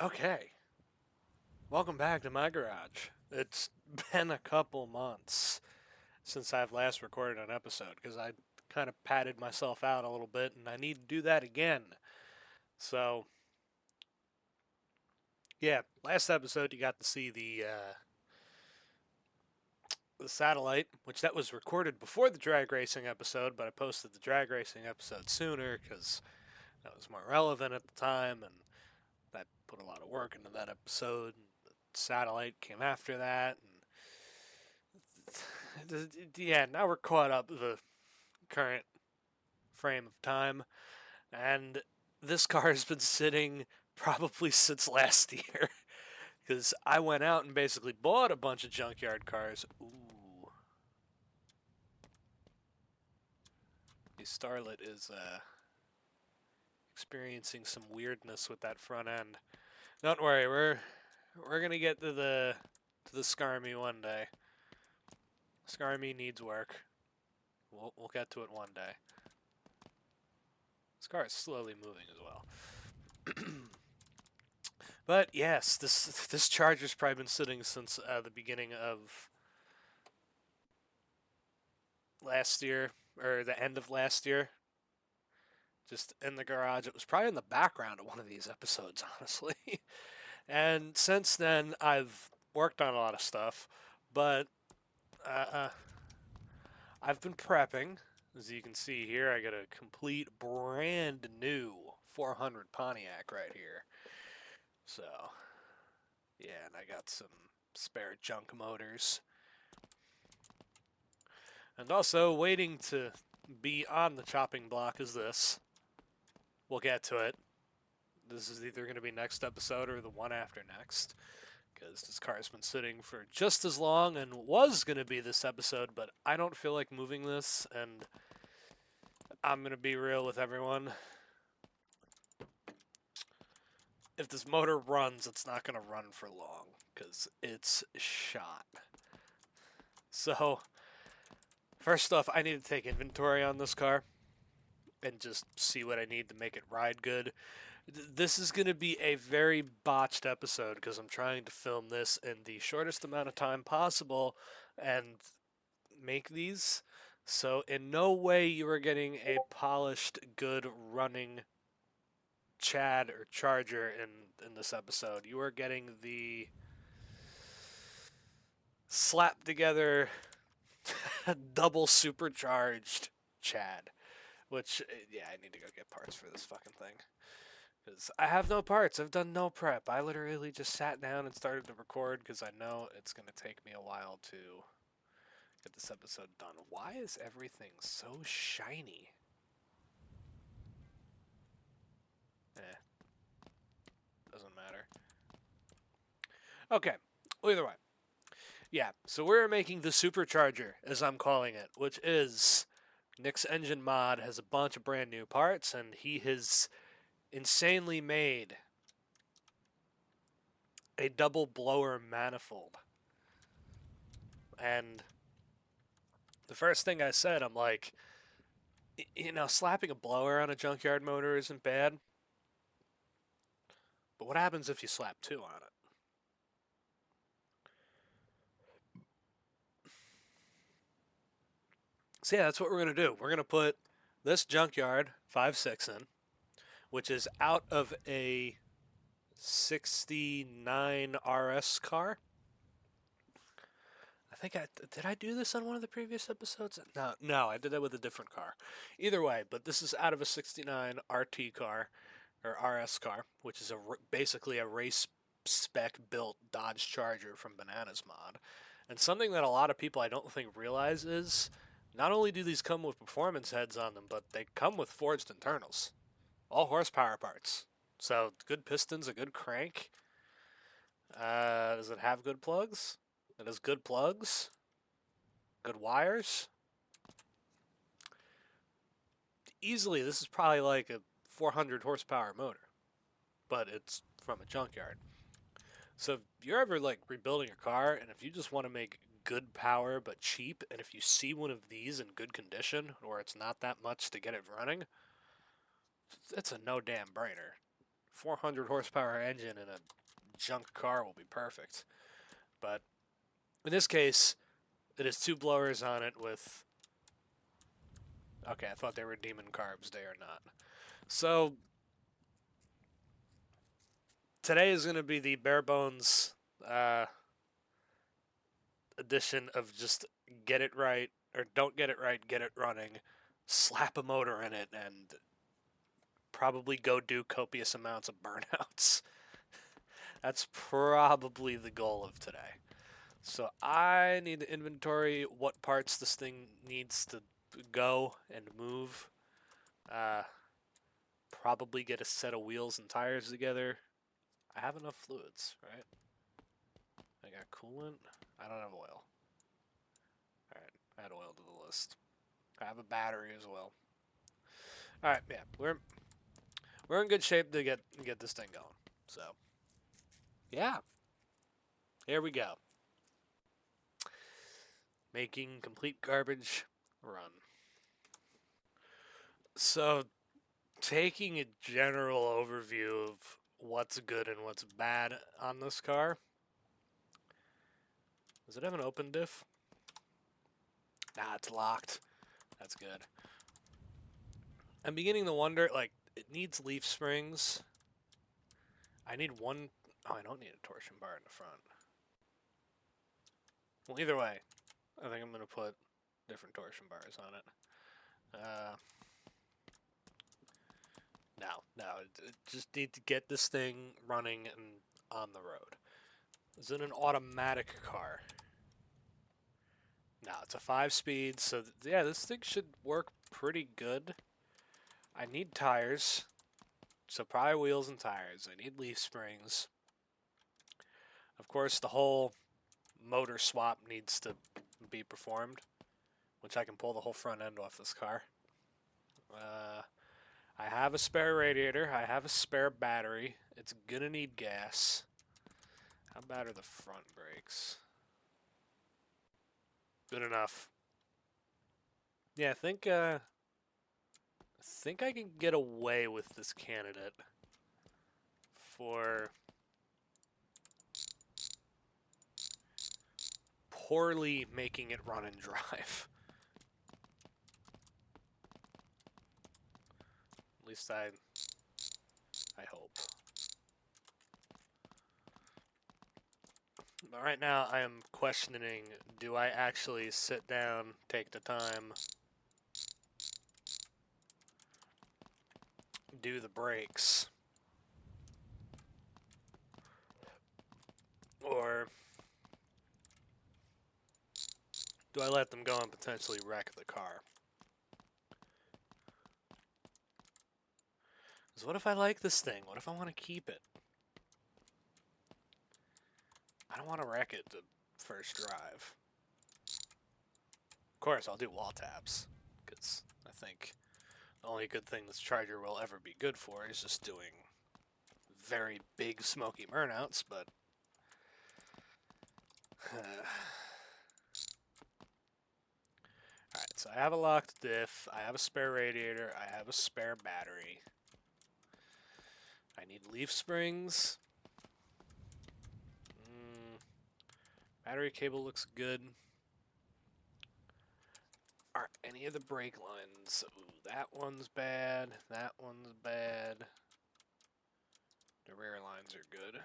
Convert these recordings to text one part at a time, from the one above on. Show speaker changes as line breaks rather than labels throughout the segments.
Okay, welcome back to my garage. It's been a couple months since I've last recorded an episode because I kind of padded myself out a little bit and I need to do that again. So, yeah, last episode you got to see the satellite, which that was recorded before the drag racing episode, but I posted the drag racing episode sooner because that was more relevant at the time and I put a lot of work into that episode. And the satellite came after that, yeah, now we're caught up with the current frame of time, and this car has been sitting probably since last year because I went out and basically bought a bunch of junkyard cars. Ooh, the Starlet is experiencing some weirdness with that front end. Don't worry, we're gonna get to the Scarmy one day. Scarmy needs work. We'll get to it one day. This car is slowly moving as well. But yes, this charger's probably been sitting since the beginning of last year or the end of last year, just in the garage. It was probably in the background of one of these episodes, honestly. And since then, I've worked on a lot of stuff, but uh, I've been prepping. As you can see here, I got a complete brand new 400 Pontiac right here. So, yeah, and I got some spare junk motors. And also, waiting to be on the chopping block is this. We'll get to it. This is either going to be next episode or the one after next. Because this car's been sitting for just as long and was going to be this episode, but I don't feel like moving this, and I'm going to be real with everyone. If this motor runs, it's not going to run for long, because it's shot. So, first off, I need to take inventory on this car and just see what I need to make it ride good. This is going to be a very botched episode because I'm trying to film this in the shortest amount of time possible and make these. So, in no way you are getting a polished, good running Chad or Charger in this episode. You are getting the slapped together, double supercharged Chad. Which, yeah, I need to go get parts for this fucking thing. Because I have no parts. I've done no prep. I literally just sat down and started to record because I know it's going to take me a while to get this episode done. Why is everything so shiny? Eh, doesn't matter. Okay, well, either way. Yeah, so we're making the Supercharger, as I'm calling it, which is Nick's Engine Mod has a bunch of brand new parts, and he has insanely made a double blower manifold. And the first thing I said, I'm like, slapping a blower on a junkyard motor isn't bad. But what happens if you slap two on it? So yeah, that's what we're going to do. We're going to put this junkyard 5.6 in, which is out of a 69 RS car. I think did I do this on one of the previous episodes? No, I did that with a different car. Either way, but this is out of a 69 RT car or RS car, which is basically a race spec built Dodge Charger from Bananas Mod. And something that a lot of people I don't think realize is not only do these come with performance heads on them, but they come with forged internals, all horsepower parts. So good pistons, a good crank. Does it have good plugs? It has good plugs, good wires. Easily, this is probably like a 400 horsepower motor, but it's from a junkyard. So if you're ever like rebuilding a car, and if you just want to make good power but cheap, and if you see one of these in good condition, or it's not that much to get it running, it's a no damn brainer. 400 horsepower engine in a junk car will be perfect. But in this case, it has 2 blowers on it with... Okay, I thought they were demon carbs. They are not. So today is going to be the bare bones edition of just get it right, or don't get it right, get it running, slap a motor in it, and probably go do copious amounts of burnouts. That's probably the goal of today. So I need to inventory what parts this thing needs to go and move. Probably get a set of wheels and tires together. I have enough fluids, right? I got coolant. I don't have oil. Alright, add oil to the list. I have a battery as well. Alright, yeah, we're in good shape to get this thing going. So, yeah. Here we go. Making complete garbage run. So, taking a general overview of what's good and what's bad on this car. Does it have an open diff? Nah, it's locked. That's good. I'm beginning to wonder, like, it needs leaf springs. I need one... Oh, I don't need a torsion bar in the front. Well, either way, I think I'm going to put different torsion bars on it. No, just need to get this thing running and on the road. Is it an automatic car? No, it's a 5-speed, so yeah, this thing should work pretty good. I need tires, so probably wheels and tires. I need leaf springs. Of course, the whole motor swap needs to be performed, which I can pull the whole front end off this car. I have a spare radiator. I have a spare battery. It's gonna need gas. How bad are the front brakes? Good enough. Yeah, I think I can get away with this candidate for poorly making it run and drive. At least I hope. But right now I am questioning, do I actually sit down, take the time, do the brakes, or do I let them go and potentially wreck the car? Because what if I like this thing? What if I want to keep it? I don't want to wreck it the first drive. Of course, I'll do wall taps, because I think the only good thing this Charger will ever be good for is just doing very big smoky burnouts, but... Alright, so I have a locked diff, I have a spare radiator, I have a spare battery. I need leaf springs. Battery cable looks good. Are any of the brake lines? Ooh, that one's bad. That one's bad. The rear lines are good.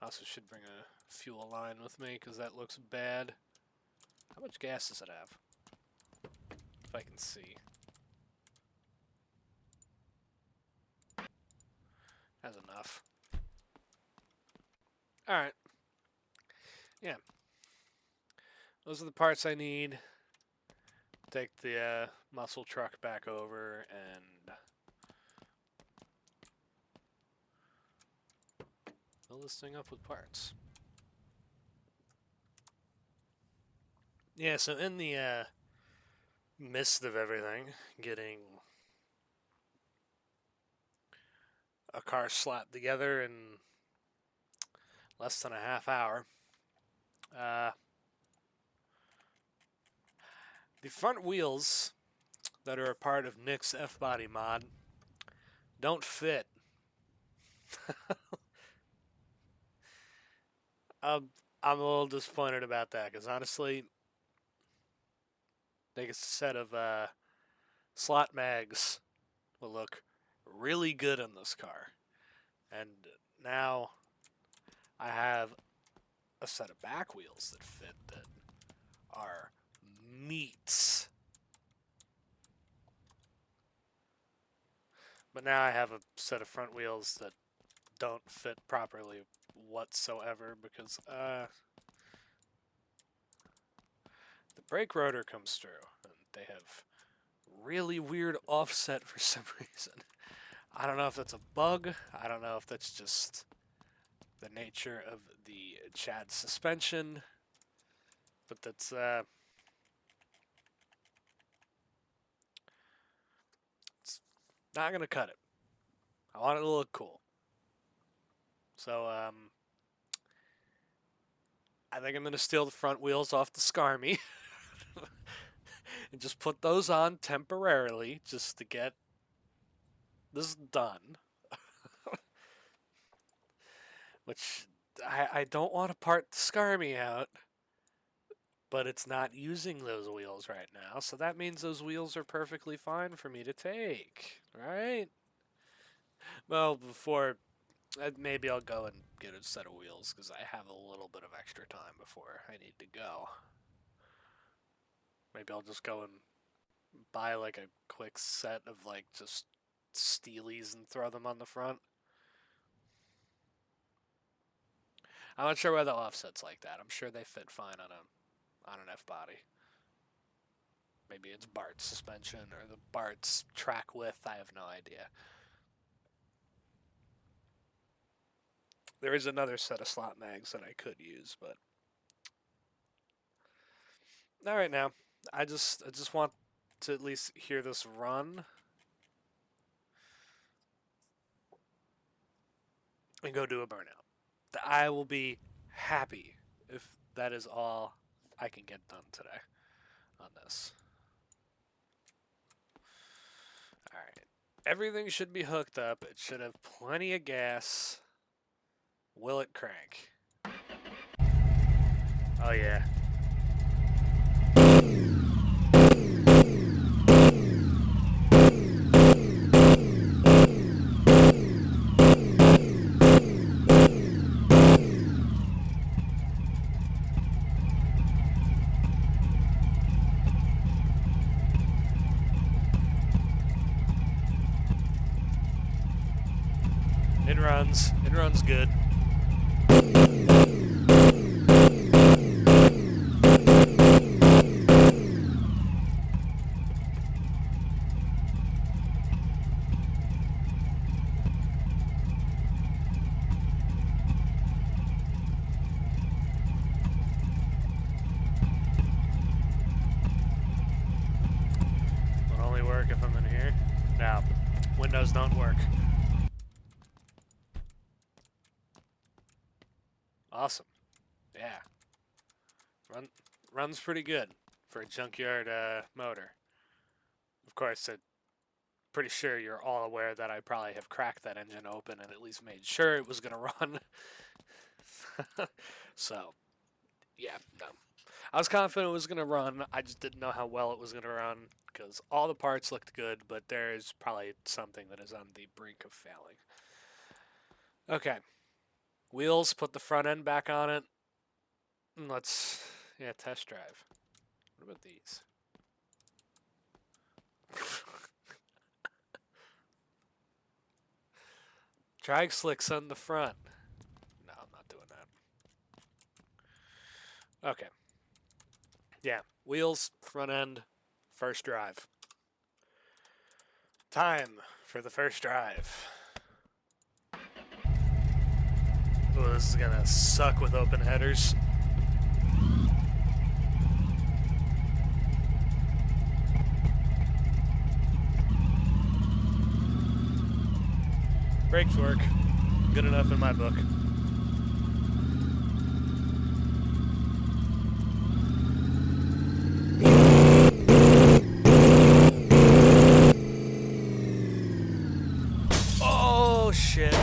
I also should bring a fuel line with me because that looks bad. How much gas does it have? If I can see. Has enough. Alright. Yeah. Those are the parts I need. Take the muscle truck back over and fill this thing up with parts. Yeah, so in the midst of everything, getting a car slapped together in less than a half hour, the front wheels that are a part of Nick's F-Body mod don't fit. I'm a little disappointed about that because honestly, I think a set of slot mags will look really good in this car. And now I have a set of back wheels that fit that are meats. But now I have a set of front wheels that don't fit properly whatsoever because the brake rotor comes through and they have really weird offset for some reason. I don't know if that's a bug. I don't know if that's just the nature of the Chad suspension, but that's it's not gonna cut it. I want it to look cool. So I think I'm gonna steal the front wheels off the Scarmy and just put those on temporarily just to get this done. Which I don't want to part the Scarmy out, but it's not using those wheels right now, so that means those wheels are perfectly fine for me to take, right? Well, before, maybe I'll go and get a set of wheels, because I have a little bit of extra time before I need to go. Maybe I'll just go and buy like a quick set of like just Steelies and throw them on the front. I'm not sure why the offset's like that. I'm sure they fit fine on an F-body. Maybe it's Bart's suspension or the Bart's track width. I have no idea. There is another set of slot mags that I could use, but not right now. I just want to at least hear this run and go do a burnout. I will be happy if that is all I can get done today on this. Alright. Everything should be hooked up. It should have plenty of gas. Will it crank? Oh yeah. It runs good. Will only work if I'm in here. No, windows don't work. Awesome. Yeah. Runs pretty good for a junkyard motor. Of course, I'm pretty sure you're all aware that I probably have cracked that engine open and at least made sure it was going to run. So, yeah, no. I was confident it was going to run. I just didn't know how well it was going to run because all the parts looked good, but there's probably something that is on the brink of failing. Okay. Wheels, put the front end back on it. And let's, test drive. What about these? Drag slicks on the front. No, I'm not doing that. Okay. Yeah, wheels, front end, first drive. Time for the first drive. Oh, this is gonna suck with open headers. Brakes work. Good enough in my book. shit.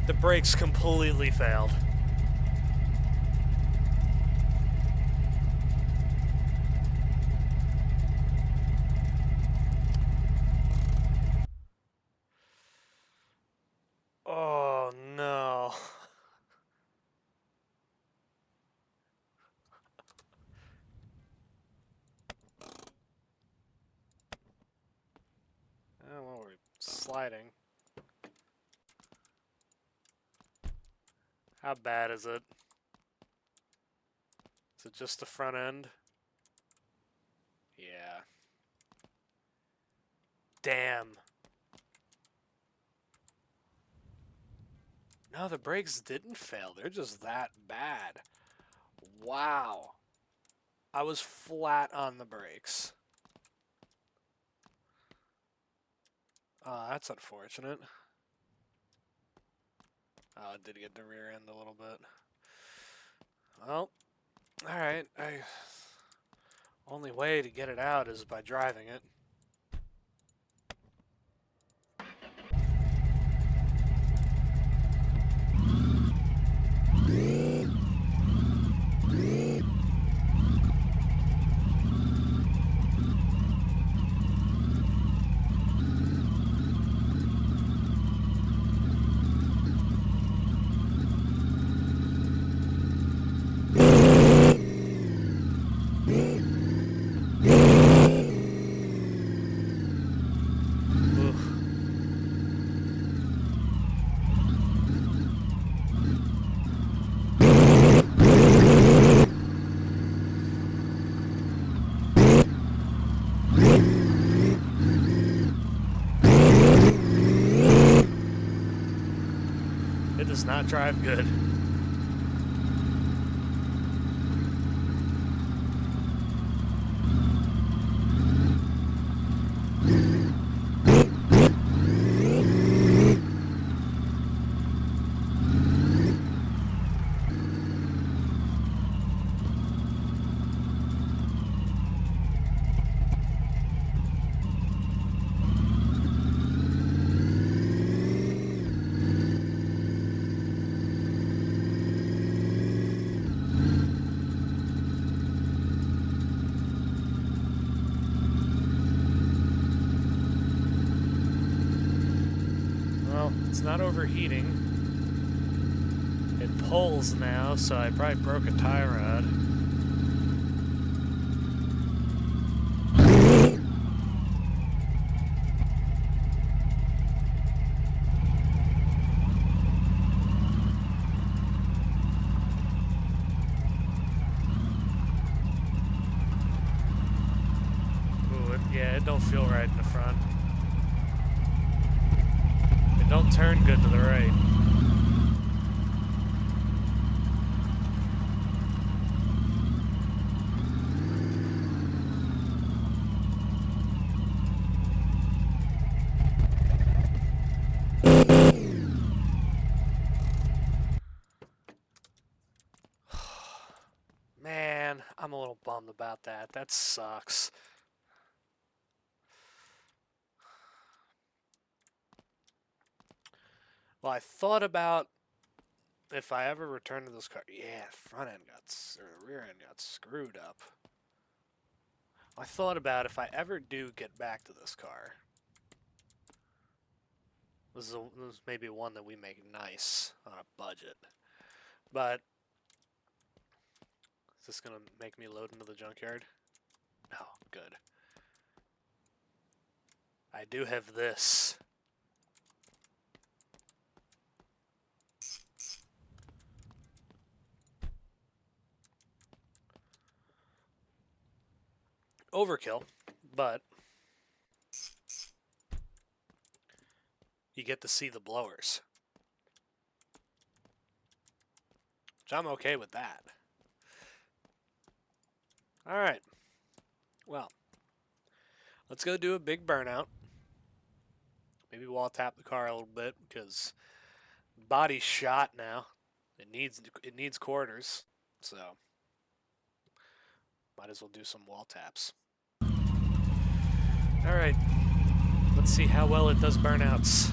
The brakes completely failed. Oh no. Oh, well, we're sliding. How bad is it? Is it just the front end? Yeah. Damn. No, the brakes didn't fail. They're just that bad. Wow. I was flat on the brakes. That's unfortunate. Oh, it did get the rear end a little bit. Well, alright. Only way to get it out is by driving it. It does not drive good. Well, it's not overheating. It pulls now, so I probably broke a tie rod. Yeah, it don't feel right in the front. It don't turn good to the right. Man, I'm a little bummed about that. That sucks. Well, I thought about if I ever return to this car. Yeah, front end or rear end got screwed up. I thought about if I ever do get back to this car. This is maybe one that we make nice on a budget. But is this gonna make me load into the junkyard? No, good. I do have this. Overkill, but you get to see the blowers. Which I'm okay with that. Alright. Well, let's go do a big burnout. Maybe wall tap the car a little bit because the body's shot now. It needs quarters, so might as well do some wall taps. All right, Let's see how well it does burnouts.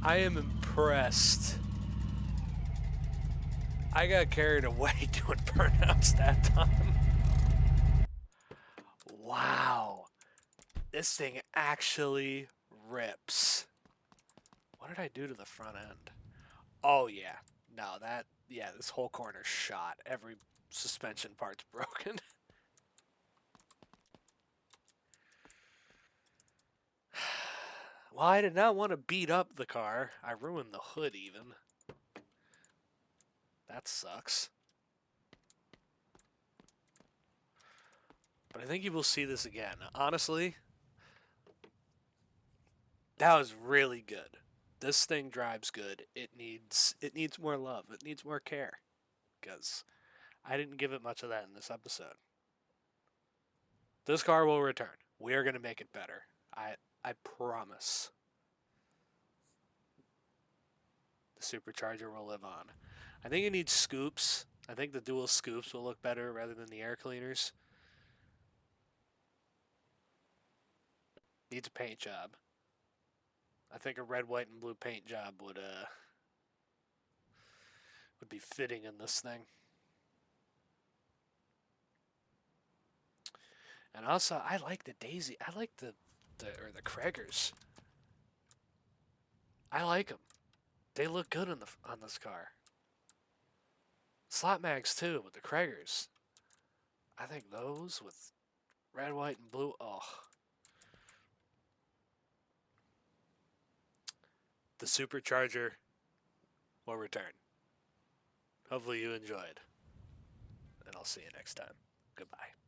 I am impressed. I got carried away doing burnouts that time. Wow. This thing actually rips. What did I do to the front end? Oh, yeah. No, yeah, this whole corner's shot. Every suspension part's broken. Well, I did not want to beat up the car. I ruined the hood even. That sucks. But I think you will see this again. Honestly, that was really good. This thing drives good. It needs more love. It needs more care. Because I didn't give it much of that in this episode. This car will return. We are going to make it better. I promise. The supercharger will live on. I think it needs scoops. I think the dual scoops will look better rather than the air cleaners. Needs a paint job. I think a red, white, and blue paint job would be fitting in this thing. And also, I like the Daisy. I like the Craigers. I like them. They look good on this car. Slot mags too with the Craigers. I think those with red, white, and blue. Oh, the Supercharger will return. Hopefully you enjoyed, and I'll see you next time. Goodbye.